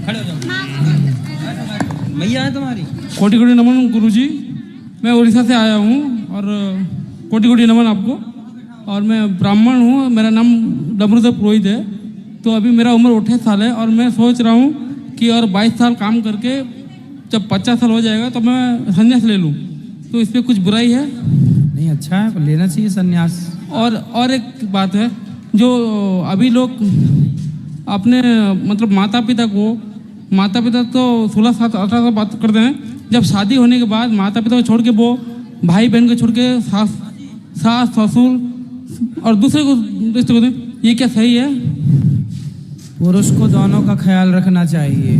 खड़े हो जाओ। मैया है तुम्हारी। कोटि कोटि नमन गुरुजी, मैं उड़ीसा से आया हूँ और कोटि कोटि नमन आपको। और मैं ब्राह्मण हूँ, मेरा नाम डमरूधर पुरोहित है। तो अभी मेरा उम्र 28 साल है और मैं सोच रहा हूँ कि और 22 साल काम करके जब 50 साल हो जाएगा तो मैं संन्यास ले लूँ। तो इस पर कुछ बुराई है? नहीं, अच्छा है, लेना चाहिए संन्यास। और एक बात है, जो अभी लोग अपने मतलब माता पिता तो 16 साल 18 साल बात करते हैं। जब शादी होने के बाद माता पिता को छोड़ के वो भाई बहन को छोड़ के सास ससुर और दूसरे को रिश्ते होते हैं, ये क्या सही है? पुरुष को दोनों का ख्याल रखना चाहिए,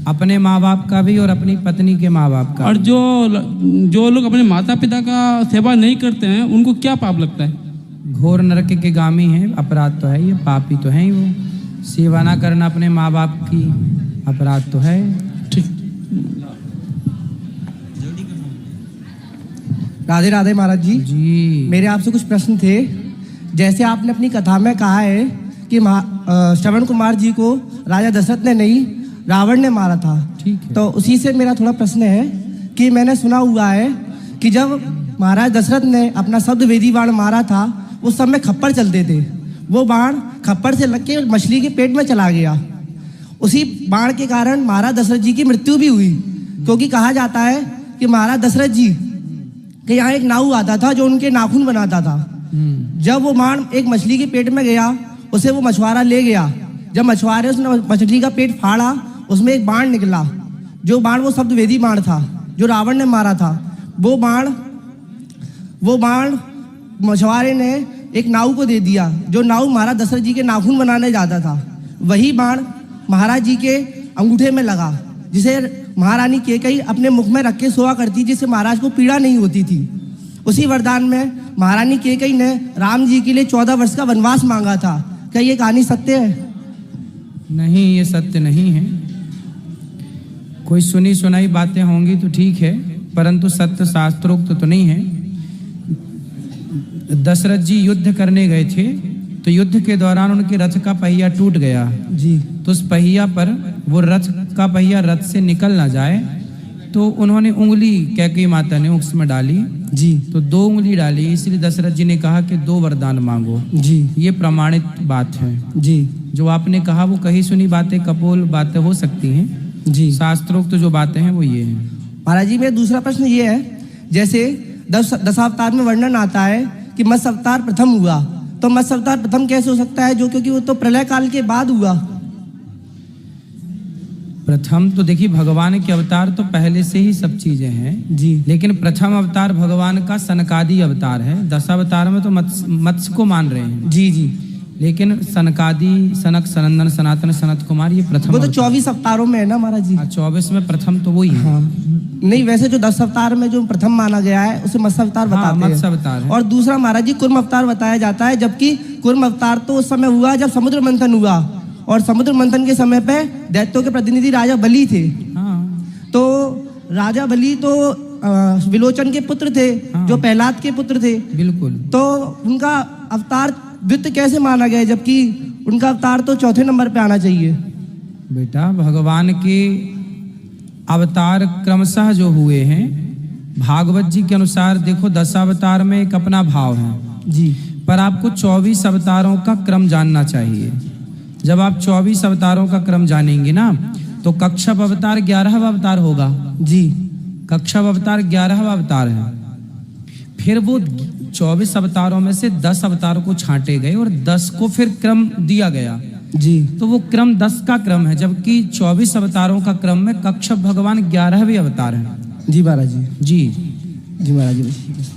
अपने माँ बाप का भी और अपनी पत्नी के माँ बाप का। और जो लोग अपने माता पिता का सेवा नहीं करते हैं उनको क्या पाप लगता है? घोर नरक के गामी है, अपराध तो है, ये पापी तो है ही। वो सेवा ना करना अपने माँ बाप की अपराध तो है। ठीक। राधे राधे महाराज जी। जी, मेरे आपसे कुछ प्रश्न थे। जैसे आपने अपनी कथा में कहा है कि श्रवण कुमार जी को राजा दशरथ ने नहीं, रावण ने मारा था। ठीक है। तो उसी से मेरा थोड़ा प्रश्न है कि मैंने सुना हुआ है कि जब महाराज दशरथ ने अपना शब्द वेदी बाण मारा था, उस समय खप्पर चलते थे। वो बाण खप्पर से लग के मछली के पेट में चला गया। उसी बाण के कारण महाराज दशरथ जी की मृत्यु भी हुई, क्योंकि कहा जाता है कि महाराज दशरथ जी के यहाँ एक नाऊ आता था जो उनके नाखून बनाता था। जब वो बाण एक मछली के पेट में गया, उसे वो मछुआरा ले गया। जब मछुआरे उसने मछली का पेट फाड़ा, उसमें एक बाण निकला। जो बाण वो शब्द वेदी बाण था जो रावण ने मारा था। वो बाण मछुआरे ने एक नाऊ को दे दिया, जो नाऊ महाराज दशरथ जी के नाखून बनाने जाता था। वही बाण महाराज जी के अंगूठे में लगा, जिसे महारानी केकई अपने मुख में रख के सोया करती, जिससे महाराज को पीड़ा नहीं होती थी। उसी वरदान में महारानी केकई ने राम जी के लिए 14 वर्ष का वनवास मांगा था। क्या ये कहानी सत्य है? नहीं, ये सत्य नहीं है। कोई सुनी सुनाई बातें होंगी तो ठीक है, परंतु सत्य शास्त्रोक्त तो नहीं है। दशरथ जी युद्ध करने गए थे, तो युद्ध के दौरान उनके रथ का पहिया टूट गया जी। तो उस पहिया पर वो रथ का पहिया रथ से निकल ना जाए, तो उन्होंने उंगली कैकेयी माता ने उसमें डाली जी। तो 2 उंगली डाली। इसलिए दशरथ जी ने कहा कि 2 वरदान मांगो। जी ये प्रमाणित बात है। जी। जो आपने कहा वो कही सुनी बातें, कपोल बातें हो सकती हैं जी। शास्त्रोक्त जो बातें हैं वो ये हैं। महाराज जी, मेरा दूसरा प्रश्न ये है, जैसे दशावतार में वर्णन आता है कि मत्स्य अवतार प्रथम हुआ, तो मत्स्य अवतार प्रथम कैसे हो सकता है, जो क्योंकि वो तो प्रलय काल के बाद हुआ। प्रथम तो देखिए, भगवान के अवतार तो पहले से ही सब चीजें हैं जी। लेकिन प्रथम अवतार भगवान का सनकादि अवतार है। दशावतार में तो मत्स्य को मान रहे हैं। जी जी। लेकिन सनकादि, सनक, सनंदन, सनातन, सनत कुमार, ये प्रथम वो तो अवतार। 24 अवतारों में है ना महाराज जी? 24 में प्रथम तो वही है। हाँ। नहीं, वैसे जो 10 अवतार में जो प्रथम माना गया है उसे मत्स्य अवतार बताते हैं। मत्स्य अवतार है। और दूसरा महाराज जी कुर्म अवतार बताया जाता है, जबकि कुर्म अवतार तो उस समय हुआ जब समुद्र मंथन हुआ, और समुद्र मंथन के समय पे दैत्यों के प्रतिनिधि राजा बलि थे। तो राजा बलि तो विलोचन के पुत्र थे, जो प्रहलाद के पुत्र थे। बिल्कुल। तो उनका अवतार द्वितीय कैसे माना गया, जबकि उनका अवतार तो चौथे नंबर पे आना चाहिए? बेटा, भगवान के अवतार क्रमशः जो हुए हैं, भागवत जी के अनुसार देखो, 10 अवतार में एक अपना भाव है जी। पर आपको 24 अवतारों का क्रम जानना चाहिए। जब आप 24 अवतारों का क्रम जानेंगे ना, तो कच्छप अवतार 11वां अवतार होगा। जी। कच्छप अवतार 11वां अवतार है। फिर वो 24 अवतारों में से 10 अवतारों को छांटे गए और 10 को फिर क्रम दिया गया। जी। तो वो क्रम 10 का क्रम है, जबकि 24 अवतारों का क्रम में कच्छप भगवान 11वें अवतार है। जी महाराज जी। जी जी महाराज जी।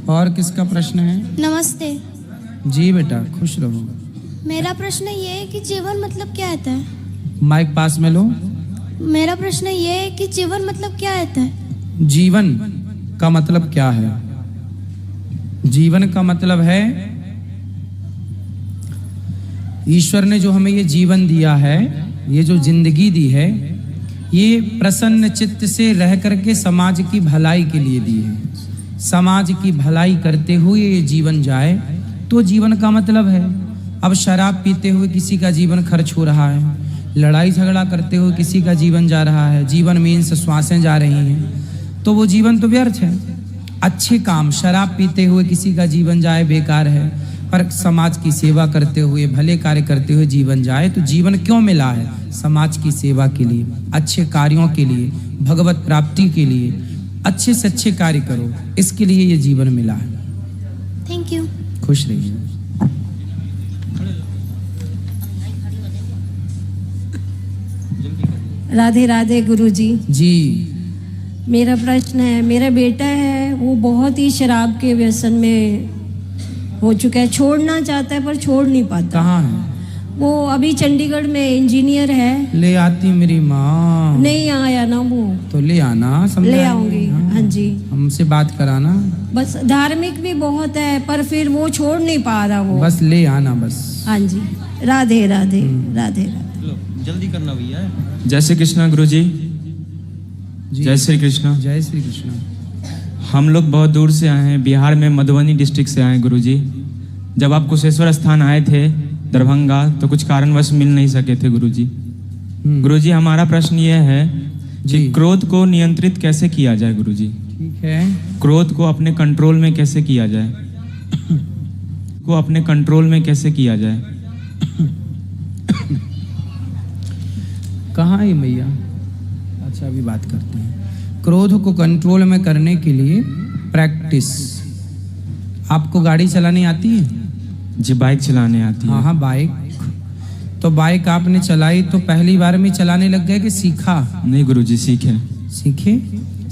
और किसका प्रश्न है? नमस्ते। जी बेटा, खुश रहो। मेरा प्रश्न ये है कि जीवन मतलब क्या होता है? माइक पास में लो। मेरा प्रश्न ये है कि जीवन मतलब क्या होता है? जीवन का मतलब क्या है? जीवन का मतलब है, ईश्वर ने जो हमें ये जीवन दिया है, ये जो जिंदगी दी है, ये प्रसन्न चित्त से रह करके समाज की भलाई के लिए दी है। समाज की भलाई करते हुए ये जीवन जाए तो जीवन का मतलब है। अब शराब पीते हुए किसी का जीवन खर्च हो रहा है, लड़ाई झगड़ा करते हुए किसी का जीवन जा रहा है, जीवन में इनसे श्वासें जा रही हैं, तो वो जीवन तो व्यर्थ है। अच्छे काम, शराब पीते हुए किसी का जीवन जाए बेकार है, पर समाज की सेवा करते हुए, भले कार्य करते हुए जीवन जाए तो जीवन क्यों मिला है? समाज की सेवा के लिए, अच्छे कार्यों के लिए, भगवत प्राप्ति के लिए, अच्छे से अच्छे कार्य करो, इसके लिए ये जीवन मिला है। Thank you. खुश रहिए। राधे राधे गुरुजी। जी। मेरा प्रश्न है, मेरा बेटा है वो बहुत ही शराब के व्यसन में हो चुका है, छोड़ना चाहता है पर छोड़ नहीं पाता। कहाँ है वो? अभी चंडीगढ़ में इंजीनियर है। ले आती मेरी माँ। नहीं आया ना वो। तो ले आना, समझा? ले आऊंगी। हाँ जी। हमसे बात कराना। बस धार्मिक भी बहुत है पर फिर वो छोड़ नहीं पा रहा वो। बस ले आना बस। हाँ जी। राधे राधे राधे राधे। जल्दी करना भैया। जय श्री कृष्णा गुरुजी। जय श्री कृष्णा। जय श्री कृष्णा। हम लोग बहुत दूर से आए हैं, बिहार में मधुबनी डिस्ट्रिक्ट से आए हैं गुरुजी। जब आप कुशेश्वर स्थान आए थे दरभंगा तो कुछ कारणवश मिल नहीं सके थे गुरुजी। गुरुजी हमारा प्रश्न ये है कि क्रोध को नियंत्रित कैसे किया जाए गुरुजी? ठीक है। क्रोध को अपने कंट्रोल में कैसे किया जाए? को अपने कंट्रोल में कैसे किया जाए? कहाँ है मैया? अच्छा अभी बात करते हैं। क्रोध को कंट्रोल में करने के लिए प्रैक्टिस। आपको गाड़ी चलानी आती है? जी बाइक चलाने आती है। हाँ बाइक। तो बाइक आपने चलाई तो पहली बार में चलाने लग गए कि सीखा? नहीं गुरुजी सीखे। सीखे?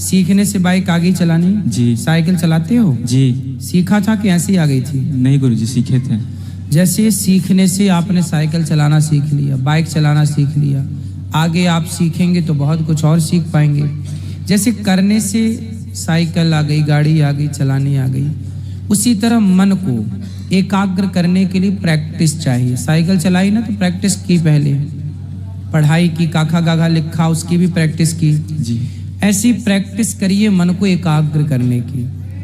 सीखने से बाइक आ गई चलानी? जी। साइकिल चलाते हो? जी। सीखा था कि ऐसे ही आ गई थी? नहीं गुरुजी सीखे थे। जैसे सीखने से आपने साइकिल चलाना सीख लिया, बाइक चलाना सीख लिया, आगे आप सीखेंगे तो बहुत कुछ और सीख पाएंगे। जैसे करने से साइकिल आ गई, गाड़ी आ गई, चलानी आ गई, उसी तरह मन को एकाग्र करने के लिए प्रैक्टिस चाहिए। साइकिल चलाई ना तो प्रैक्टिस की, पहले पढ़ाई की, काखा गाघा लिखा उसकी भी प्रैक्टिस की। जी। ऐसी प्रैक्टिस करिए मन को एकाग्र करने की,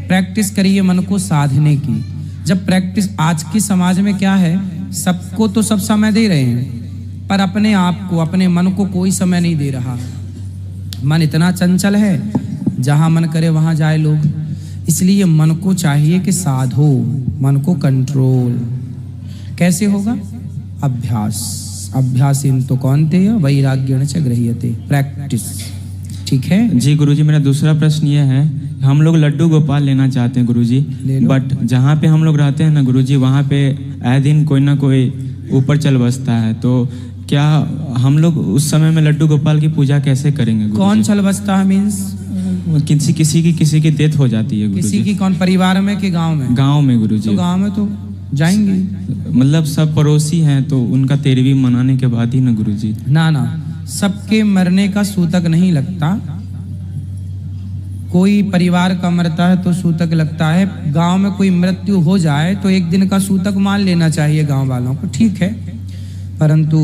प्रैक्टिस करिए मन को साधने की। जब प्रैक्टिस, आज के समाज में क्या है, सबको तो सब समय दे रहे हैं पर अपने आप को, अपने मन को कोई समय नहीं दे रहा। मन इतना चंचल है, जहां मन करे वहां जाए लोग। इसलिए मन को चाहिए कि साधो, मन को कंट्रोल। कैसे होगा? अभ्यास। अभ्यासेन तो कौन्तेय वैराग्येण च गृह्यते। प्रैक्टिस। ठीक है जी गुरुजी। मेरा दूसरा प्रश्न ये है, हम लोग लड्डू गोपाल लेना चाहते हैं गुरुजी, बट जहाँ पे हम लोग रहते हैं ना गुरुजी, वहाँ पे आए दिन कोई ना कोई ऊपर चल बसता है। तो क्या हम लोग उस समय में लड्डू गोपाल की पूजा कैसे करेंगे गुरुजी? कौन चल बसता है? मीन्स किसी की डेथ हो जाती है गुरुजी। किसी की? कौन? परिवार में कि गांव में? गांव में गुरुजी। तो गांव में तो जाएंगे, मतलब सब पड़ोसी हैं तो उनका 13वीं मनाने के बाद ही ना गुरुजी। ना ना, सबके मरने का सूतक नहीं लगता। कोई परिवार का मरता है तो सूतक लगता है। गांव में कोई मृत्यु हो जाए तो एक दिन का सूतक मान लेना चाहिए गांव वालों को, ठीक है, परंतु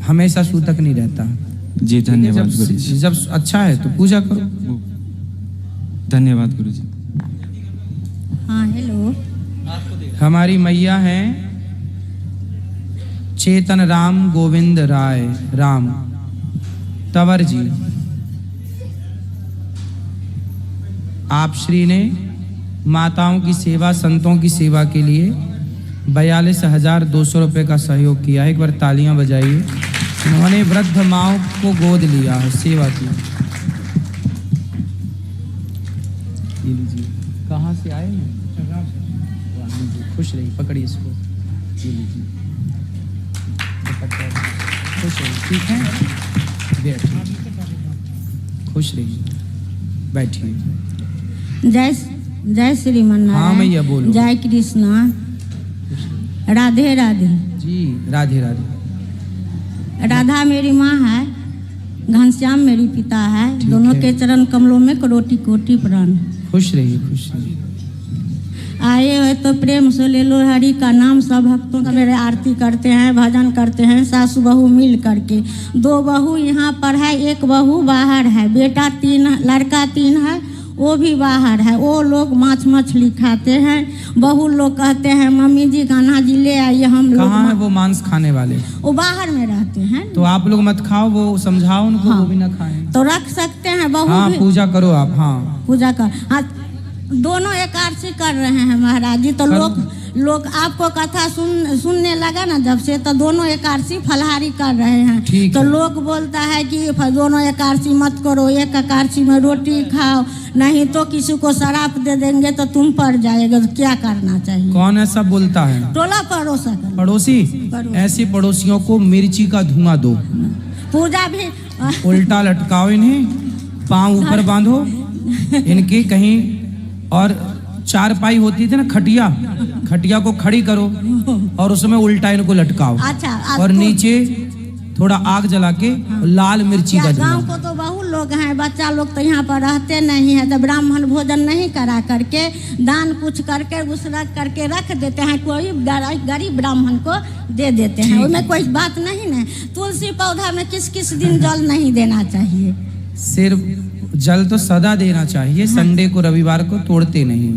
हमेशा सूतक नहीं रहता। जी धन्यवाद गुरुजी। जब अच्छा है तो पूजा करो। धन्यवाद गुरुजी। हाँ हेलो। हमारी मैया हैं चेतन राम गोविंद राय राम तंवर जी। आप श्री ने माताओं की सेवा, संतों की सेवा के लिए 42,200 रुपये का सहयोग किया है। एक बार तालियां बजाइए। उन्होंने वृद्ध माओ को गोद लिया है, सेवा की। ये लीजिए। कहाँ से आए हैं? खुश रहिए, पकड़िए इसको। ये लीजिए, खुश रहिए, ठीक है, बैठिए, खुश रहिए, बैठिए। जय श्रीमन नारायण। हाँ मैया बोलो। जय कृष्णा। राधे राधे। जी राधे राधे। राधा मेरी माँ है, घनश्याम मेरी पिता है। दोनों के चरण कमलों में करोटी कोटि प्रणाम। खुश रहिए, खुश रहिए। आए हो तो प्रेम से ले लो हरि का नाम। सब भक्तों का मेरे आरती करते हैं, भजन करते हैं, सासू बहू मिल करके। 2 बहू यहाँ पर है, 1 बहू बाहर है। बेटा 3, लड़का 3 है, वो भी बाहर है। वो लोग माछ मछली खाते हैं। बहू लोग कहते हैं मम्मी जी कान्हा जी ले आइए हम लोग। कहाँ है वो मांस खाने वाले? वो बाहर में रहते हैं। तो आप लोग मत खाओ, वो समझाओ उनको। हाँ। वो भी ना खाएं। तो रख सकते हैं बहू हाँ भी। पूजा करो आप। हाँ पूजा कर। हाँ, दोनों एकादशी कर रहे हैं महाराज जी। तो लोग आपको कथा सुनने लगा ना जब से, तो दोनों एकादशी फलाहारी कर रहे हैं। ठीक तो है। लोग बोलता है कि दोनों एकादशी मत करो, एक एकादशी में रोटी खाओ, नहीं तो किसी को शराब दे देंगे तो तुम पड़ जाएगा। तो क्या करना चाहिए? कौन ऐसा बोलता है? टोला पड़ोसा कर। पड़ोसी। ऐसे पड़ोसियों को मिर्ची का धुआं दो, पूजा भी उल्टा लटकाओ इन्हें, पाँव ऊपर बांधो इनके कहीं। और चारपाई होती थी ना, खटिया को खड़ी करो और उसमें उल्टा इनको लटकाओ। अच्छा, और नीचे थोड़ा आग जला के लाल मिर्ची का गाँव धुआं। को तो बहुत लोग हैं, बच्चा लोग तो यहाँ पर रहते नहीं है। तो ब्राह्मण भोजन नहीं करा करके दान कुछ करके उसरक करके रख देते हैं, कोई गरीब ब्राह्मण को दे देते हैं। उसमें कोई बात नहीं ना। तुलसी पौधा में किस दिन जल नहीं देना चाहिए? सिर्फ जल तो सदा देना चाहिए। संडे को रविवार को तोड़ते नहीं।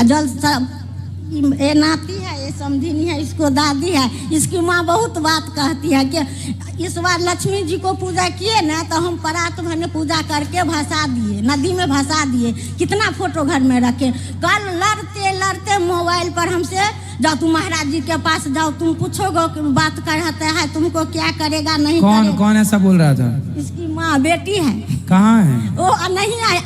जल ये नाती है, ये समधिनी है, इसको दादी है। इसकी माँ बहुत बात कहती है कि इस बार लक्ष्मी जी को पूजा किए ना, तो हम परात भर में पूजा करके भसा दिए, नदी में भसा दिए। कितना फोटो घर में रखे। कल लड़ते मोबाइल पर हमसे, जाओ तुम महाराज जी के पास जाओ, तुम पूछोगे बात करते है, तुमको क्या करेगा नहीं करेगा। कौन ऐसा बोल रहा था? इसकी माँ बेटी है। कहाँ है? वो नहीं आए।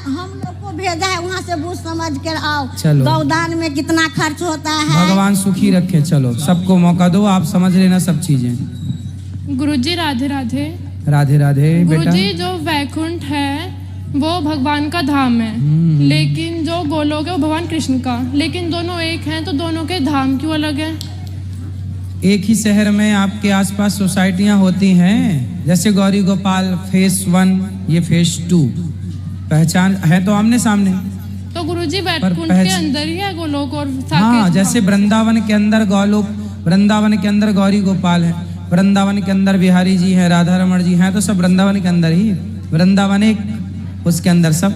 हम लोग को भेजा है वहाँ से, बूझ समझ कर आओ। चलो। गौदान में कितना खर्च होता है। भगवान सुखी रखे। चलो सबको मौका दो, आप समझ लेना सब चीजें। गुरुजी राधे राधे। राधे राधे बेटा। गुरुजी जो वैकुंठ है वो भगवान का धाम है, लेकिन जो गोलोक है वो भगवान कृष्ण का। लेकिन दोनों एक हैं, तो दोनों के धाम क्यों अलग हैं? एक ही शहर में आपके आसपास सोसाइटियां होती हैं, जैसे गौरी गोपाल फेस 1, ये फेस 2। पहचान है तो आमने सामने। तो गुरुजी वैकुंठ के अंदर ही है गोलोक और हाँ, जैसे वृंदावन के अंदर गोलोक, वृंदावन के अंदर गौरी गोपाल है, वृंदावन के अंदर बिहारी जी हैं, राधा रमण जी हैं, तो सब वृंदावन के अंदर ही। वृंदावन एक, उसके अंदर सब।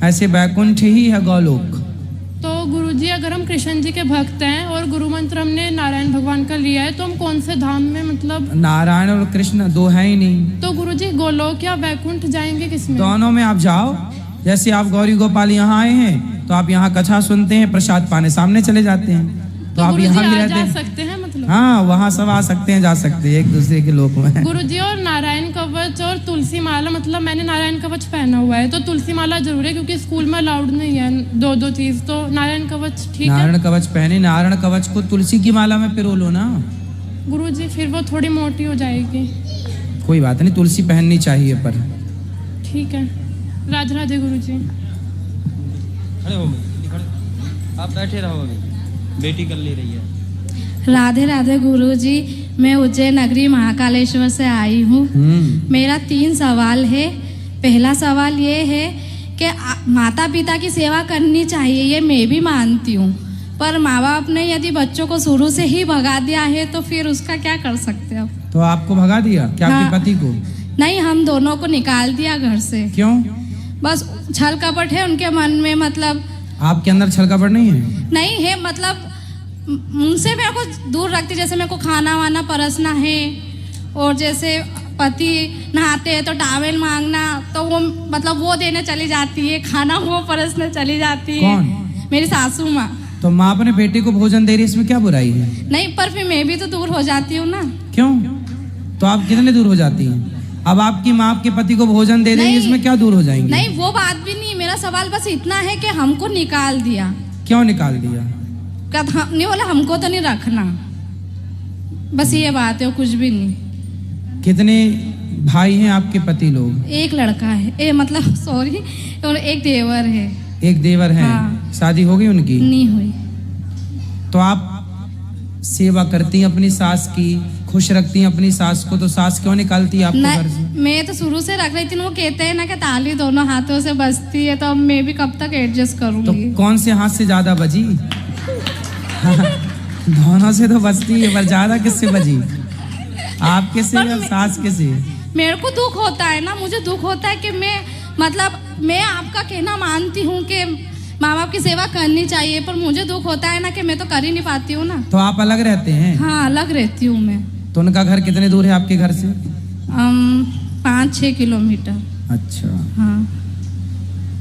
ऐसे वैकुंठ ही है गोलोक। तो गुरुजी अगर हम कृष्ण जी के भक्त हैं और गुरु मंत्र हमने नारायण भगवान का लिया है, तो हम कौन से धाम में, मतलब नारायण और कृष्ण दो है ही नहीं। तो गुरुजी गोलोक या वैकुंठ जाएंगे किसमें? दोनों में आप जाओ। जैसे आप गौरी गोपाल यहाँ आए हैं, तो आप यहाँ कथा सुनते हैं, प्रसाद पाने सामने चले जाते हैं। तो आप यहाँ भी रहते हैं। सकते हैं मतलब? हाँ, वहाँ सब आ सकते हैं, जा सकते हैं, एक दूसरे के लोक में। गुरुजी और नारायण कवच और तुलसी माला, मतलब मैंने नारायण कवच पहना हुआ है, तो तुलसी माला जरूर है क्योंकि स्कूल में अलाउड नहीं है दो चीज। तो नारायण कवच ठीक है? नारायण कवच पहने, नारायण कवच को तुलसी की माला में पिरो लो ना। गुरुजी फिर वो थोड़ी मोटी हो जाएगी। कोई बात नहीं, तुलसी पहननी चाहिए पर। ठीक है। राधे राधे गुरुजी। खड़े हो गए, आप बैठे रहो, अभी बेटी कर ले रही है। राधे राधे गुरुजी, मैं उज्जैन नगरी महाकालेश्वर से आई हूँ। मेरा 3 सवाल है। पहला सवाल ये है कि माता पिता की सेवा करनी चाहिए, ये मैं भी मानती हूँ, पर माँ बाप ने यदि बच्चों को शुरू से ही भगा दिया है तो फिर उसका क्या कर सकते हो? तो आपको भगा दिया क्या? हाँ, आपके पति को? नहीं, हम दोनों को निकाल दिया घर से। क्यों? बस छल कपट है उनके मन में, मतलब आपके अंदर छल कपट नहीं है? नहीं है, मतलब उनसे मेरे को दूर रखती। जैसे मेरे को खाना वाना परसना है, और जैसे पति नहाते हैं तो टॉवेल मांगना, तो वो मतलब वो देने चली जाती है, खाना वो परसने चली जाती है। कौन? मेरी सासू माँ। तो माँ अपने बेटे को भोजन दे रही है, इसमें क्या बुराई है? नहीं, पर फिर मैं भी तो दूर हो जाती हूँ ना। क्यों? तो आप कितने दूर हो जाती हैं? अब आपकी माँ आपके पति को भोजन दे रही है, इसमें क्या दूर हो जाएंगे? नहीं, वो बात भी नहीं। मेरा सवाल बस इतना है कि हमको निकाल दिया। क्यों निकाल दिया? नहीं बोला हमको तो नहीं रखना, बस ये बात है, कुछ भी नहीं। कितने भाई हैं आपके पति लोग? एक लड़का है, मतलब सॉरी, और एक देवर है। एक देवर है। हाँ। शादी हो गई उनकी? नहीं हुई। तो आप सेवा करती हैं अपनी सास की, खुश रखती हैं अपनी सास को, तो सास क्यों निकालती है आपको घर से? नहीं, मैं तो शुरू से रख रही थी। वो कहते हैं ना कि ताली दोनों हाथों से बजती है, तो अब मैं भी कब तक एडजस्ट तो करूंगी। कौन से हाथ से ज्यादा बजी? दोनों से तो बजती है, पर ज्यादा किससे बजी? आपके से या सास के से? मेरे को दुख होता है ना, मुझे दुख होता है कि मैं आपका कहना मानती हूँ कि माँ बाप की सेवा करनी चाहिए, पर मुझे दुख होता है ना कि मैं तो कर ही नहीं पाती हूँ ना। तो आप अलग रहते हैं? हाँ, अलग रहती हूँ मैं। तो उनका घर कितने दूर है आपके घर से? 5-6 किलोमीटर। अच्छा। हाँ।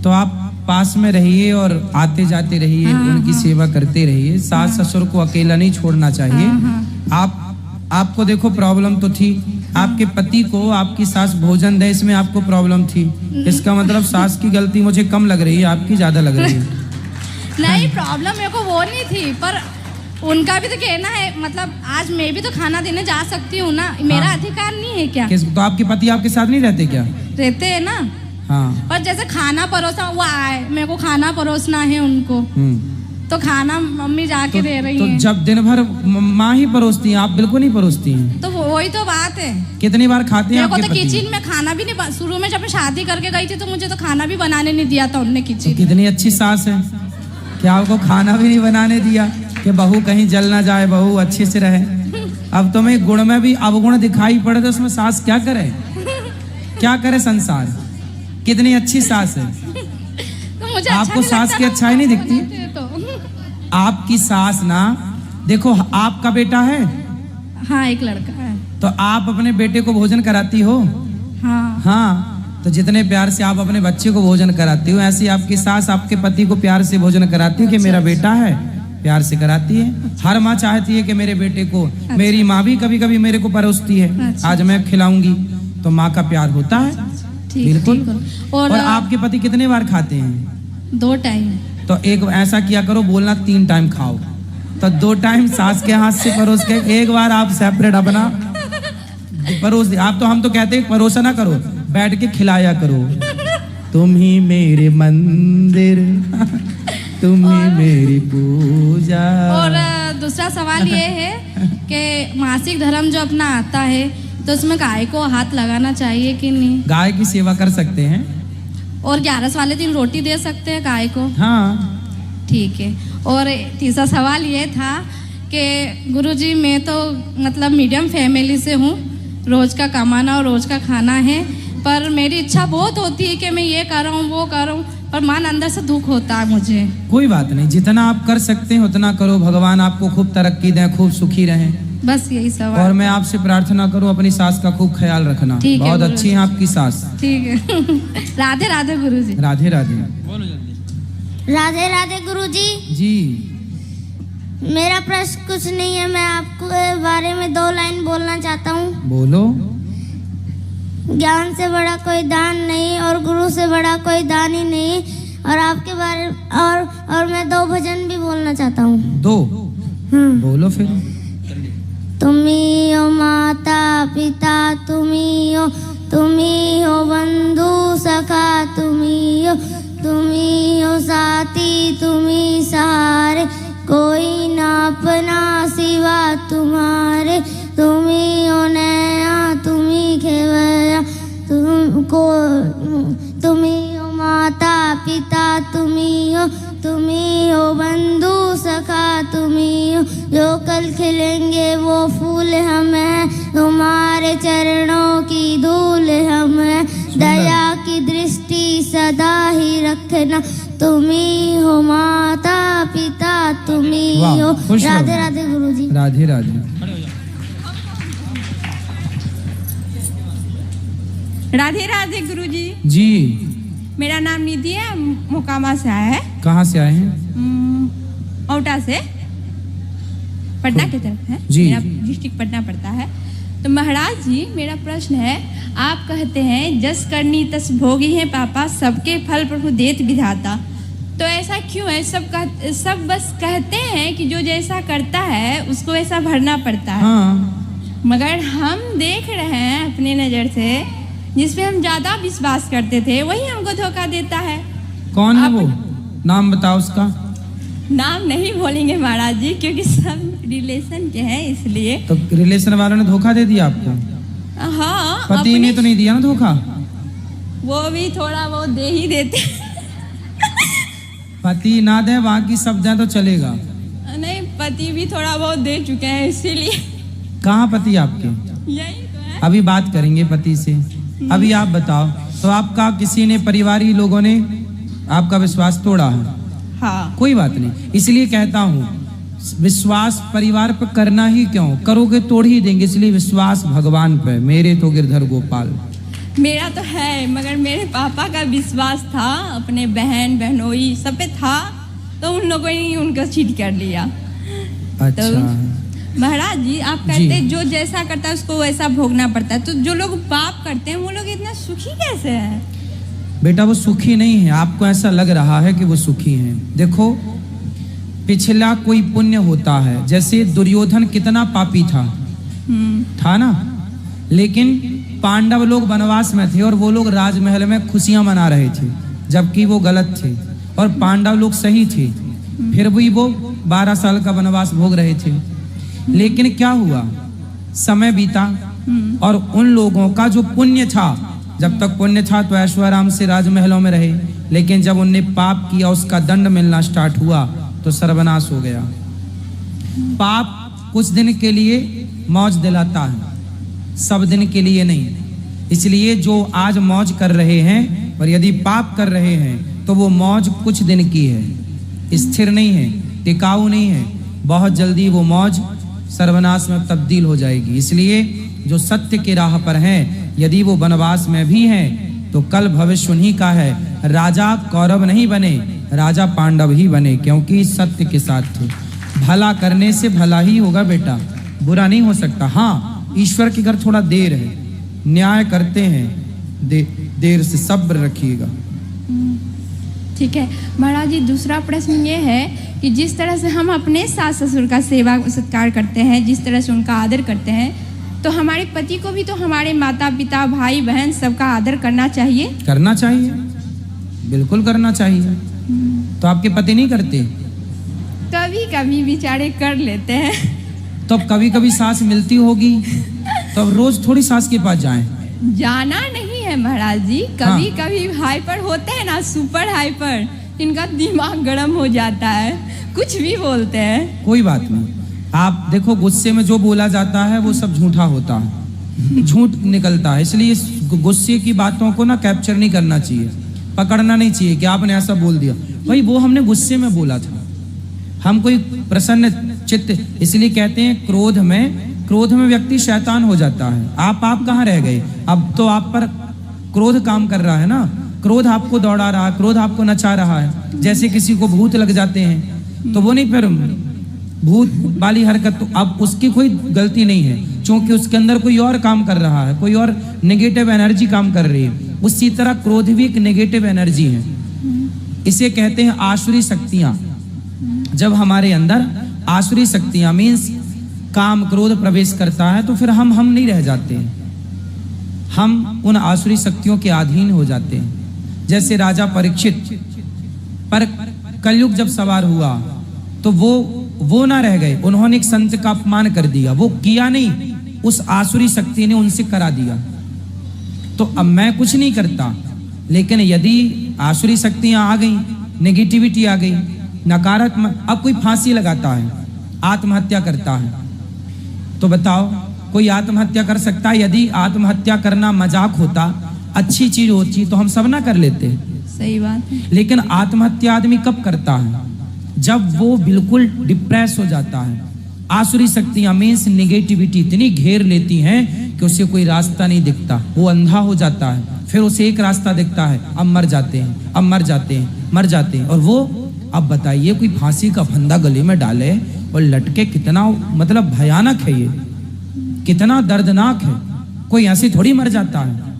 तो आप पास में रहिए और आते जाते रहिए, उनकी सेवा करते रहिए। सास ससुर को अकेला नहीं छोड़ना चाहिए। आपको देखो प्रॉब्लम तो थी, आपके पति को आपकी सास भोजन दे, इसमें आपको प्रॉब्लम थी। इसका मतलब सास की गलती मुझे कम लग रही है, आपकी ज्यादा लग रही है। नहीं, प्रॉब्लम मेरे को वो नहीं थी, पर उनका भी तो कहना है, मतलब आज मैं भी तो खाना देने जा सकती हूँ ना, मेरा अधिकार नहीं है क्या? तो आपके पति आपके साथ नहीं रहते क्या? रहते हैं ना। हाँ। पर जैसे खाना परोसा, वो आए, मेरे को खाना परोसना है उनको, तो खाना मम्मी जाके दे रही तो है। जब दिन भर माँ ही परोसती हैं, आप बिल्कुल नहीं परोसती हैं। तो वही तो बात है। कितनी बार खाते हैं मेरे को आपके तो पति? किचन में खाना भी नहीं, शुरू में जब मैं शादी करके गई थी तो मुझे तो खाना भी बनाने नहीं दिया था उनने किचन। तो कितनी अच्छी सास है, क्या आपको खाना भी नहीं बनाने दिया कि बहू कहीं जल ना जाए, बहू अच्छे से रहे। अब तुम्हें गुण में भी अवगुण दिखाई पड़े तो उसमें सास क्या करे? क्या करे संसार? कितनी अच्छी सास है। तो मुझे आपको सास की अच्छाई नहीं दिखती? आपकी सास ना, देखो आपका बेटा है? हाँ, एक लड़का है। तो आप अपने बेटे को भोजन कराती हो? हाँ। हाँ, तो जितने प्यार से आप अपने बच्चे को भोजन कराती हो, ऐसी आपकी सास आपके पति को प्यार से भोजन कराती है कि मेरा बेटा है, प्यार से कराती है। हर माँ चाहती है कि मेरे बेटे को, मेरी माँ भी कभी कभी मेरे को परोसती है, आज मैं खिलाऊंगी, तो माँ का प्यार होता है। बिल्कुल। और आपके पति कितने बार खाते हैं? 2 टाइम। तो एक ऐसा किया करो, बोलना 3 टाइम खाओ, तो 2 टाइम सास के हाथ से परोस के, एक बार आप सेपरेट अपना परोस दे। आप तो, हम तो कहते हैं परोसा ना करो, बैठ के खिलाया करो। तुम ही मेरे मंदिर, तुम ही मेरी पूजा। और दूसरा सवाल ये है कि मासिक धर्म जो अपना आता है, तो उसमें गाय को हाथ लगाना चाहिए कि नहीं? गाय की सेवा कर सकते हैं। और 11 वाले दिन रोटी दे सकते हैं गाय को? हाँ। ठीक है। और तीसरा सवाल ये था कि गुरुजी, मैं तो मतलब मीडियम फैमिली से हूँ, रोज का कमाना और रोज का खाना है, पर मेरी इच्छा बहुत होती है कि मैं ये कर रहा हूँ, वो कर रहा हूँ, पर मन अंदर से दुख होता है मुझे। कोई बात नहीं, जितना आप कर सकते हैं उतना करो। भगवान आपको खूब तरक्की दें, खूब सुखी रहें। बस यही सवाल। और मैं आपसे प्रार्थना करूं, अपनी सास का खूब ख्याल रखना। बहुत अच्छी है आपकी सास। ठीक है। राधे राधे गुरुजी। राधे राधे। राधे राधे गुरुजी। जी। मेरा प्रश्न कुछ नहीं है, मैं आपको बारे में 2 लाइन बोलना चाहता हूँ। बोलो। ज्ञान से बड़ा कोई दान नहीं और गुरु से बड़ा कोई दान ही नहीं। और आपके बारे और मैं 2 भजन भी बोलना चाहता हूँ। 2? बोलो फिर। तुम्ही हो माता पिता, तुम्ही हो बंधु सखा, तुम्ही हो साथी, तुम्ही सहारे, कोई ना अपना सिवा तुम्हारे। तुम्ही हो नया, तुम्ही खेवया, तुम्ही हो माता पिता, तुम्ही हो बंधु सखा, तुम्ही हो। जो कल खिलेंगे वो फूल हम हैं, तुम्हारे चरणों की धूल हम हैं। दया की दृष्टि सदा ही रखना, तुम्ही हो माता पिता, तुम्ही हो। राधे राधे गुरुजी। राधे राधे। राधे राधे गुरुजी। जी। मेरा नाम निधि है, मोकामा से आया है। कहाँ से आए हैं? औटा से, पटना की तरफ है। जी। मेरा डिस्ट्रिक्ट पटना पड़ता है। तो महाराज जी, मेरा प्रश्न है, आप कहते हैं जस करनी तस भोगी है पापा, सबके फल प्रभु देत विधाता। तो ऐसा क्यों है? सब बस कहते हैं कि जो जैसा करता है उसको वैसा भरना पड़ता है। हाँ। मगर हम देख रहे हैं अपने नज़र से, जिसपे हम ज्यादा विश्वास करते थे वही हमको धोखा देता है। कौन है वो? नाम बताओ उसका। नाम नहीं बोलेंगे महाराज जी, क्योंकि सब रिलेशन के हैं इसलिए। तो रिलेशन वालों ने धोखा दे दिया आपको? हाँ, पति ने तो नहीं दिया ना धोखा? वो भी थोड़ा बहुत दे ही देते। पति ना दे, बाकी सब दे तो चलेगा? नहीं, पति भी थोड़ा बहुत दे चुके हैं इसीलिए। कहाँ पति आपके? यही तो है। अभी बात करेंगे पति से। अभी आप बताओ, तो आपका किसी ने, परिवारी लोगों ने आपका विश्वास तोड़ा है? हाँ। कोई बात नहीं, इसलिए कहता हूँ विश्वास परिवार पर करना ही क्यों, करोगे तोड़ ही देंगे, इसलिए विश्वास भगवान पे। मेरे तो गिरधर गोपाल, मेरा तो है, मगर मेरे पापा का विश्वास था, अपने बहन बहनोई सब पे था, तो उन लोगों ने उनको चीट कर लिया। अच्छा। तो महाराज जी, आप कहते जो जैसा करता है उसको वैसा भोगना पड़ता है, तो जो लोग पाप करते हैं वो लोग इतना सुखी कैसे हैं? बेटा वो सुखी नहीं है, आपको ऐसा लग रहा है कि वो सुखी हैं। देखो, पिछला कोई पुण्य होता है, जैसे दुर्योधन कितना पापी था ना, लेकिन पांडव लोग वनवास में थे और वो लोग राजमहल में खुशियां मना रहे थे, जबकि वो गलत थे, और पांडव लोग सही थे, फिर भी वो 12 साल का वनवास भोग रहे थे। लेकिन क्या हुआ, समय बीता और उन लोगों का जो पुण्य था, जब तक पुण्य था तो ऐश्वर्य से राजमहलों में रहे, लेकिन जब उनने पाप किया, उसका दंड मिलना स्टार्ट हुआ तो सर्वनाश हो गया। पाप कुछ दिन के लिए मौज दिलाता है, सब दिन के लिए नहीं। इसलिए जो आज मौज कर रहे हैं, पर यदि पाप कर रहे हैं तो वो मौज कुछ दिन की है, स्थिर नहीं है, टिकाऊ नहीं है, बहुत जल्दी वो मौज सर्वनाश में तब्दील हो जाएगी। इसलिए जो सत्य के राह पर हैं, यदि वो वनवास में भी हैं तो कल भविष्य उन्हीं का है। राजा कौरव नहीं बने, राजा पांडव ही बने, क्योंकि सत्य के साथ थे। भला करने से भला ही होगा बेटा, बुरा नहीं हो सकता। हाँ, ईश्वर के घर थोड़ा देर है, न्याय करते हैं, देर से सब्र रखिएगा। ठीक है महाराज जी, दूसरा प्रश्न ये है कि जिस तरह से हम अपने सास ससुर का सेवा सत्कार करते हैं, जिस तरह से उनका आदर करते हैं, तो हमारे पति को भी तो हमारे माता पिता भाई बहन सबका आदर करना चाहिए। करना चाहिए, बिल्कुल करना चाहिए। तो आपके पति नहीं करते? कभी कभी बेचारे कर लेते हैं। तो अब कभी कभी सास मिलती होगी, तो अब रोज थोड़ी सास के पास जाएं। जाना नहीं है महाराज जी, कभी कभी हाइपर होते हैं ना, सुपर हाइपर, इनका दिमाग गर्म हो जाता है, कुछ भी बोलते हैं। कोई बात नहीं, आप देखो गुस्से में जो बोला जाता है वो सब झूठा होता है, झूठ निकलता है। इसलिए इस गुस्से की बातों को ना कैप्चर नहीं करना चाहिए, पकड़ना नहीं चाहिए कि आपने ऐसा बोल दिया। भाई वो हमने गुस्से में बोला था, हम कोई प्रसन्न चित्त, इसलिए कहते हैं क्रोध में व्यक्ति शैतान हो जाता है। आप कहाँ रह गए? अब तो आप पर क्रोध काम कर रहा है ना, क्रोध आपको दौड़ा रहा है, क्रोध आपको नचा रहा है। जैसे किसी को भूत लग जाते हैं तो वो नहीं, फिर भूत वाली हरकत, तो अब उसकी कोई गलती नहीं है, क्योंकि उसके अंदर कोई और काम कर रहा है, कोई और नेगेटिव एनर्जी काम कर रही है। उसी तरह क्रोध भी एक नेगेटिव एनर्जी है, इसे कहते हैं आसुरी शक्तियां। जब हमारे अंदर आसुरी शक्तियां मीन्स काम क्रोध प्रवेश करता है तो फिर हम नहीं रह जाते हैं, हम उन आसुरी शक्तियों के अधीन हो जाते हैं। जैसे राजा परीक्षित पर कलयुग जब सवार हुआ तो वो ना रह गए, उन्होंने एक संत का अपमान कर दिया, वो किया नहीं, उस आसुरी शक्ति ने उनसे करा दिया। तो अब मैं कुछ नहीं करता, लेकिन यदि आसुरी शक्तियां आ गई, नेगेटिविटी आ गई, नकारात्मक, अब कोई फांसी लगाता है, आत्महत्या करता है, तो बताओ कोई आत्महत्या कर सकता है? यदि आत्महत्या करना मजाक होता, अच्छी चीज होती, तो हम सब ना कर लेते। सही बात है। लेकिन आत्महत्या आदमी कब करता है? जब वो बिल्कुल डिप्रेस हो जाता है। आसुरी शक्तियां मीन्स नेगेटिविटी इतनी घेर लेती हैं कि उसे कोई रास्ता नहीं दिखता, वो अंधा हो जाता है, फिर उसे एक रास्ता दिखता है, अब मर जाते हैं, अब मर जाते हैं, मर जाते हैं। और वो, अब बताइए, कोई फांसी का फंदा गले में डाले और लटके, कितना मतलब भयानक है ये, कितना दर्दनाक है। कोई ऐसे थोड़ी मर जाता है।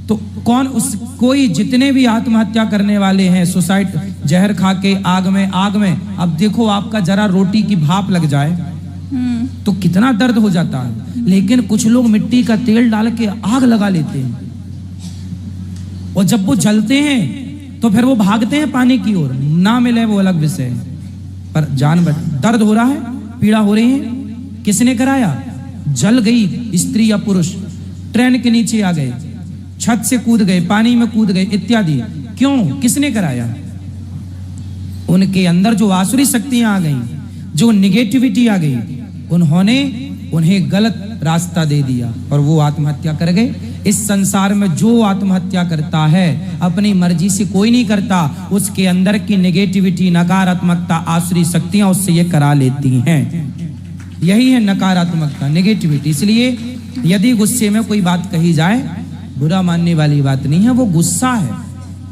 तो कोई जितने भी आत्महत्या करने वाले हैं, सुसाइड, जहर खा के आग में, अब देखो आपका जरा रोटी की भाप लग जाए तो कितना दर्द हो जाता है। लेकिन कुछ लोग मिट्टी का तेल डाल के आग लगा लेते हैं, और जब वो जलते हैं तो फिर वो भागते हैं पानी की ओर, ना मिले वो अलग विषय है। पर जान बच, दर्द हो रहा है, पीड़ा हो रही है, किसने कराया? जल गई स्त्री या पुरुष, ट्रेन के नीचे आ गए, छत से कूद गए, पानी में कूद गए इत्यादि। क्यों? किसने कराया? उनके अंदर जो आसुरी शक्तियां आ गई, जो निगेटिविटी आ गई, उन्होंने उन्हें गलत रास्ता दे दिया और वो आत्महत्या कर गए। इस संसार में जो आत्महत्या करता है अपनी मर्जी से कोई नहीं करता, उसके अंदर की नेगेटिविटी, नकारात्मकता, आसुरी शक्तियां उससे ये करा लेती हैं। यही है नकारात्मकता, नेगेटिविटी। इसलिए यदि गुस्से में कोई बात कही जाए, बुरा मानने वाली बात नहीं है, वो गुस्सा है,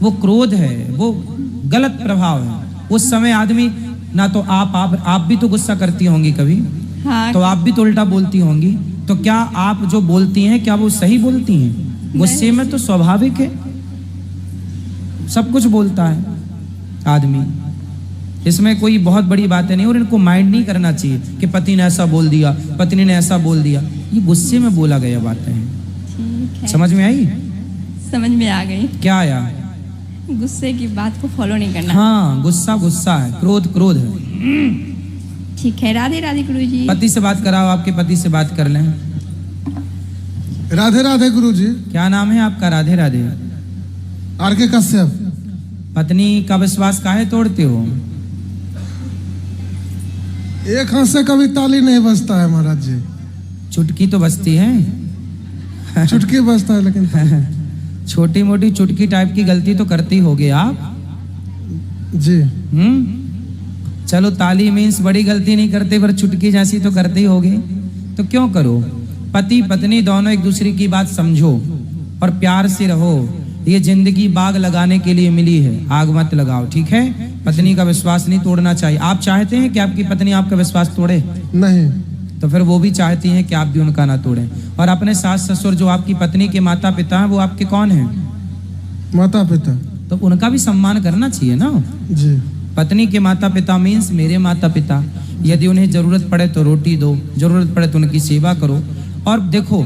वो क्रोध है, वो गलत प्रभाव है। उस समय आदमी ना तो आप भी तो गुस्सा करती होंगी कभी, हाँ, तो आप भी तो उल्टा बोलती होंगी। तो क्या आप जो बोलती हैं क्या वो सही बोलती हैं? गुस्से में तो स्वाभाविक है, सब कुछ बोलता है आदमी, इसमें कोई बहुत बड़ी बात नहीं। और इनको माइंड नहीं करना चाहिए कि पति ने ऐसा बोल दिया, पत्नी ने ऐसा बोल दिया, ये गुस्से में बोला गया बातें हैं। ठीक है, समझ में आई? समझ में आ गई। क्या आया? गुस्से की बात को फॉलो नहीं करना। हाँ, गुस्सा गुस्सा है, क्रोध क्रोध है। ठीक है, राधे राधे गुरुजी। पति से बात कराओ, आपके पति से बात कर लें। राधे राधे गुरुजी। क्या नाम है आपका? राधे राधे। आर.के. कश्यप। पत्नी का विश्वास काहे तोड़ते हो? एक हाथ से कभी ताली नहीं बजता है महाराज जी। चुटकी तो बजती है। चुटकी बजता है लेकिन छोटी मोटी चुटकी टाइप की गलती तो करती होगे आप जी। चलो, ताली मीन्स बड़ी गलती नहीं करते, पर चुटकी जैसी तो करते ही होगे। तो क्यों करो? पति पत्नी दोनों एक दूसरे की बात समझो और प्यार से रहो। ये जिंदगी बाग लगाने के लिए मिली है, आग मत लगाओ, ठीक है? पत्नी का विश्वास नहीं तोड़ना चाहिए। आप चाहते हैं कि आपकी पत्नी आपका विश्वास तोड़े? नहीं। तो फिर वो भी चाहती हैं कि आप भी उनका ना तोड़ें। और अपने सास ससुर जो आपकी पत्नी के माता पिता हैं, वो आपके कौन हैं? माता पिता। तो उनका भी सम्मान करना चाहिए ना जी। पत्नी के माता पिता मीन्स मेरे माता पिता। यदि उन्हें जरूरत पड़े तो रोटी दो, जरूरत पड़े तो उनकी सेवा करो। और देखो,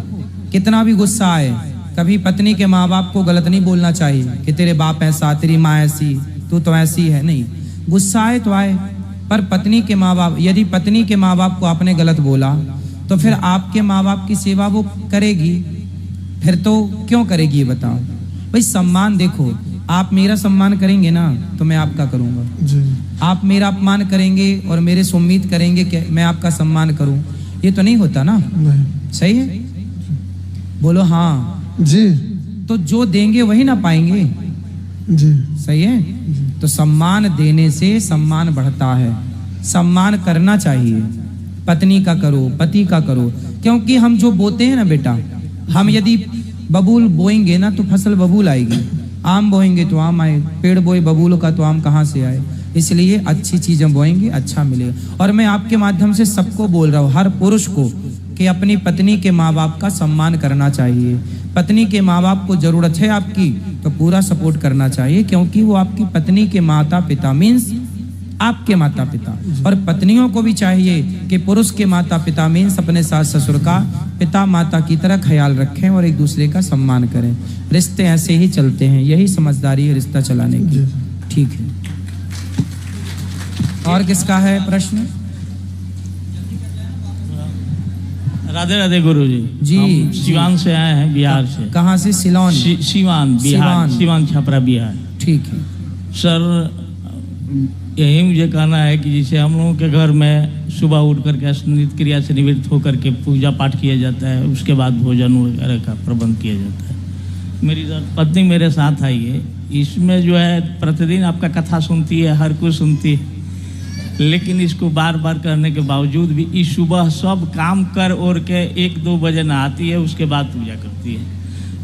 कितना भी गुस्सा आए, कभी पत्नी के माँ बाप को गलत नहीं बोलना चाहिए कि तेरे बाप ऐसा, तेरी माँ ऐसी, तू तो ऐसी है। नहीं, गुस्सा आए तो आए, पर पत्नी के माँ बाप, यदि पत्नी के माँ बाप को आपने गलत बोला तो फिर आपके माँ बाप की सेवा वो करेगी, फिर तो क्यों करेगी ये बताओ? भाई सम्मान देखो, आप मेरा सम्मान करेंगे ना तो मैं आपका करूंगा जी। आप मेरा अपमान करेंगे और मेरे से उम्मीद करेंगे कि मैं आपका सम्मान करूं, ये तो नहीं होता ना। नहीं। सही है? बोलो हाँ जी। तो जो देंगे वही ना पाएंगे। जी। सही है? तो सम्मान देने से सम्मान बढ़ता है, सम्मान करना चाहिए। पत्नी का करो, पति का करो, क्योंकि हम जो बोते हैं ना बेटा, हम यदि बबूल बोएंगे ना तो फसल बबूल आएगी, आम बोएंगे तो आम आए, पेड़ बोए बबूल का तो आम कहाँ से आए। इसलिए अच्छी चीजें बोएंगे, अच्छा मिलेगा। और मैं आपके माध्यम से सबको बोल रहा हूँ, हर पुरुष को, कि अपनी पत्नी के माँ बाप का सम्मान करना चाहिए। पत्नी के माँ बाप को जरूरत है आपकी तो पूरा सपोर्ट करना चाहिए, क्योंकि वो आपकी पत्नी के माता पिता मीन्स आपके माता पिता। और पत्नियों को भी चाहिए कि पुरुष के माता पिता मीन्स अपने सास ससुर का पिता माता की तरह ख्याल रखें और एक दूसरे का सम्मान करें। रिश्ते ऐसे ही चलते हैं, यही समझदारी है रिश्ता चलाने की। ठीक है, और किसका है प्रश्न? राधे राधे गुरु जी। जी, हम सिवान से आए हैं, बिहार से। कहाँ से? सिलोन? सिवान बिहार, सिवान छपरा बिहार। ठीक है सर, यही मुझे कहना है कि जैसे हम लोगों के घर में सुबह उठ करके नित्य क्रिया से निवृत्त होकर के पूजा पाठ किया जाता है, उसके बाद भोजन वगैरह का प्रबंध किया जाता है। मेरी पत्नी मेरे साथ आई है, इसमें जो है प्रतिदिन आपका कथा सुनती है, हर कुछ सुनती है, लेकिन इसको बार बार करने के बावजूद भी इस सुबह सब काम कर और के 1-2 बजे नहाती है, उसके बाद पूजा करती है।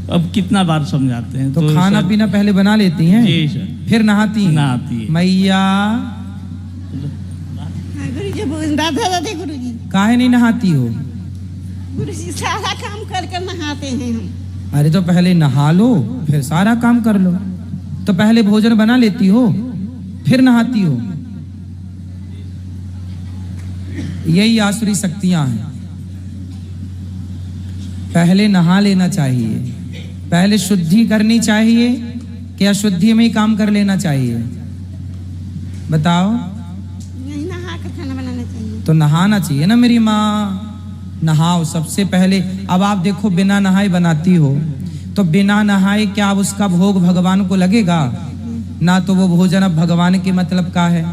अब कितना बार समझाते हैं? तो खाना पीना पहले बना लेती हैं? जी सर। फिर नहाती हैं? नहाती है। मैया राधे राधे गुरुजी। काहे नहीं नहाती हो? गुरुजी सारा काम करके नहाते हैं हम। अरे तो पहले नहा लो फिर सारा काम कर लो। तो पहले भोजन बना लेती हो फिर नहाती हो। यही आसुरी शक्तियां हैं। पहले नहा लेना चाहिए, पहले शुद्धि करनी चाहिए कि अशुद्धि में ही काम कर लेना चाहिए? बताओ। नहीं नहा तो नहाना चाहिए ना मेरी माँ, नहाओ सबसे पहले। अब आप देखो बिना नहाए बनाती हो, तो बिना नहाए क्या अब उसका भोग भगवान को लगेगा ना? तो वो भोजन अब भगवान के मतलब का है।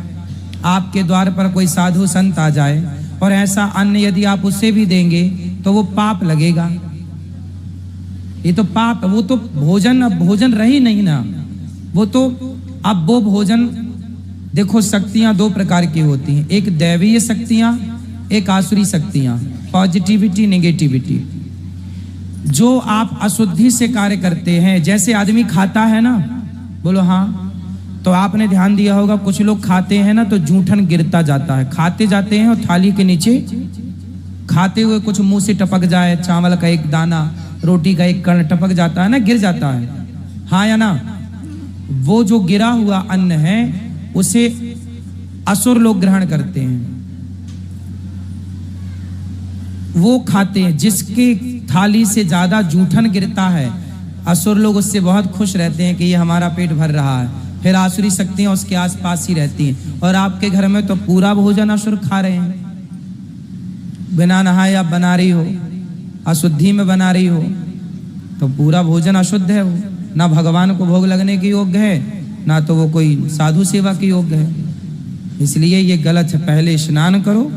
आपके द्वार पर कोई साधु संत आ जाए और ऐसा अन्न यदि आप उसे भी देंगे तो वो पाप लगेगा। ये तो पाप, वो तो भोजन अब भोजन रही नहीं ना, वो तो अब वो भोजन। देखो शक्तियां दो प्रकार की होती हैं, एक दैवीय शक्तियां, एक आसुरी शक्तियां, पॉजिटिविटी नेगेटिविटी। जो आप अशुद्धि से कार्य करते हैं, जैसे आदमी खाता है ना, बोलो हाँ, तो आपने ध्यान दिया होगा कुछ लोग खाते हैं ना तो जूठन गिरता जाता है, खाते जाते हैं और थाली के नीचे खाते हुए कुछ मुंह से टपक जाए, चावल का एक दाना, रोटी का एक कण टपक जाता है ना, गिर जाता है, हाँ या ना? वो जो गिरा हुआ अन्न है उसे असुर लोग ग्रहण करते हैं, वो खाते हैं। जिसके थाली से ज्यादा जूठन गिरता है, असुर लोग उससे बहुत खुश रहते हैं कि ये हमारा पेट भर रहा है। फिर आसुरी शक्तियां उसके आसपास ही रहती हैं। और आपके घर में तो पूरा भोजन असुर खा रहे हैं, बिना नहाए आप बना रही हो, अशुद्धि में बना रही हो, तो पूरा भोजन अशुद्ध है। वो ना भगवान को भोग लगने के योग्य है, ना तो वो कोई साधु सेवा के योग्य है। इसलिए ये गलत है। पहले स्नान करो,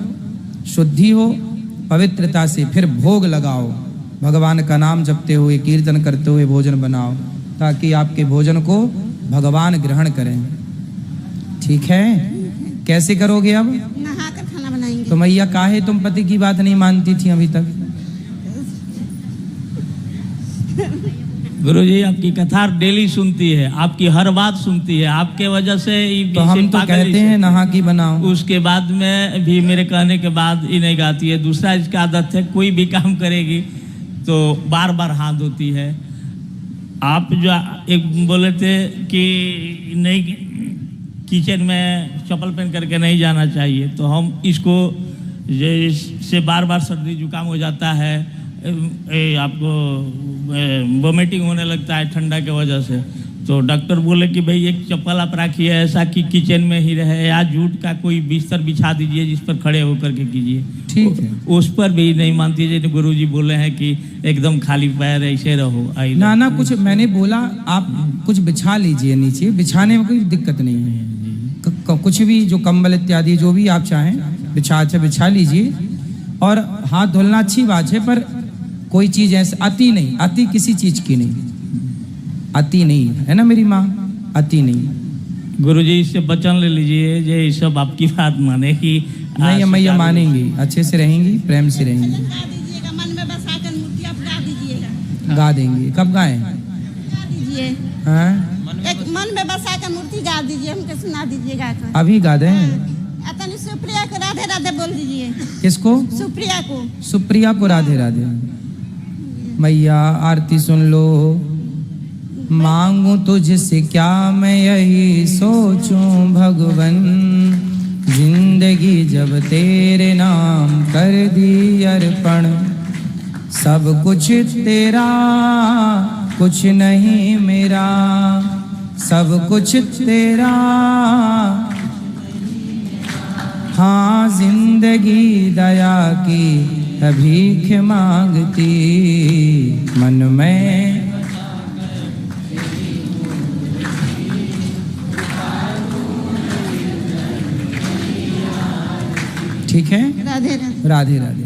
शुद्धि हो पवित्रता से, फिर भोग लगाओ, भगवान का नाम जपते हुए, कीर्तन करते हुए भोजन बनाओ, ताकि आपके भोजन को भगवान ग्रहण करें। ठीक है? कैसे करोगे अब? नहा कर खाना बनाएंगे। तो मैया काहे तुम पति की बात नहीं मानती थी अभी तक? गुरुजी आपकी कथा डेली सुनती है, आपकी हर बात सुनती है, आपके वजह से तो हम तो कहते हैं नहा की बनाओ। उसके बाद में भी मेरे कहने के बाद ही नहीं गाती है। दूसरा इसका आदत है, कोई भी काम करेगी तो बार बार हाथ धोती है। आप जो एक बोले थे कि नहीं किचन में चप्पल पहन करके नहीं जाना चाहिए, तो हम इसको जैसे बार बार सर्दी जुकाम हो जाता है, आपको वोमिटिंग होने लगता है ठंडा के वजह से, तो डॉक्टर बोले कि भाई एक चप्पल आप रखिए ऐसा कि किचन में ही रहे, या जूट का कोई बिस्तर बिछा दीजिए जिस पर खड़े होकर के कीजिए। ठीक है, उस पर भी नहीं मानती है। गुरुजी बोले हैं कि एकदम खाली पैर ऐसे रहो। ना कुछ मैंने बोला आप कुछ बिछा लीजिए नीचे, बिछाने में कोई दिक्कत नहीं है। कुछ भी जो कंबल इत्यादि जो भी आप चाहें बिछा लीजिए। और हाथ धुलना अच्छी बात है, पर कोई चीज ऐसे अति नहीं, अति किसी चीज की नहीं, अति नहीं है ना मेरी माँ, अति नहीं। गुरुजी इससे वचन ले लीजिए, ये सब आपकी बात मानेगी नहीं? मैया मानेंगी, अच्छे से रहेंगी, प्रेम से रहेंगी। मन में बसाकर मूर्ति आप गा दीजिएगा। गा देंगे। कब गाएं? गा दीजिए। हाँ? एक मन में बसाकर मूर्ति गा दीजिए, हमको सुना दीजिएगा। अभी गा दें? अतनी सुप्रिया को राधे राधे बोल दीजिए। किसको? सुप्रिया को। सुप्रिया को राधे राधे। मैया आरती सुन लो। मांगू तुझसे क्या मैं यही सोचूं भगवन, जिंदगी जब तेरे नाम कर दी अर्पण, सब कुछ तेरा कुछ नहीं मेरा, सब कुछ तेरा। हाँ जिंदगी दया की भीख मांगती, मन में ठीक है। राधे राधे। राधे राधे।